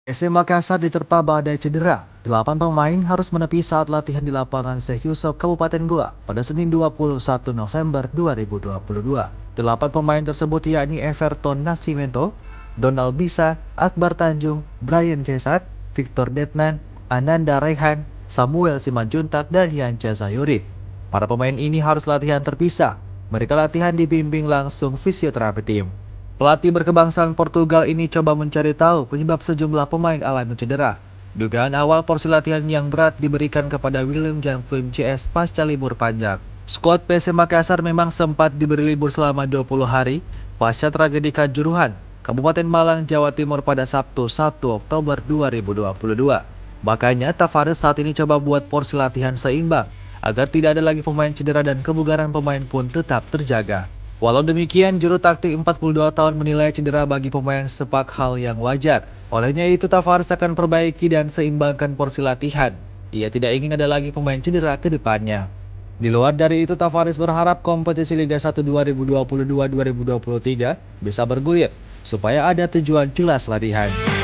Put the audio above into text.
SM Makassar diterpa badai cedera. 8 pemain harus menepi saat latihan di lapangan Syekh Yusuf, Kabupaten Goa pada Senin 21 November 2022. 8 pemain tersebut yakni Everton Nascimento, Donald Bisa, Akbar Tanjung, Brian Cesar, Victor Detnan, Ananda Rehan, Samuel Simanjuntak, dan Yanca Sayuri. Para pemain ini harus latihan terpisah. Mereka latihan dibimbing langsung fisioterapi tim. Pelatih berkebangsaan Portugal ini coba mencari tahu penyebab sejumlah pemain alami cedera. Dugaan awal porsi latihan yang berat diberikan kepada William Jan Plim CS pasca libur panjang. Skuad PSM Makassar memang sempat diberi libur selama 20 hari pasca tragedi Kanjuruhan, Kabupaten Malang, Jawa Timur pada Sabtu 1 Oktober 2022. Makanya Tavares saat ini coba buat porsi latihan seimbang agar tidak ada lagi pemain cedera dan kebugaran pemain pun tetap terjaga. Walau demikian, juru taktik 42 tahun menilai cedera bagi pemain sepak hal yang wajar. Olehnya itu, Tavares akan perbaiki dan seimbangkan porsi latihan. Ia tidak ingin ada lagi pemain cedera ke depannya. Di luar dari itu, Tavares berharap kompetisi Liga 1 2022-2023 bisa bergulir supaya ada tujuan jelas latihan.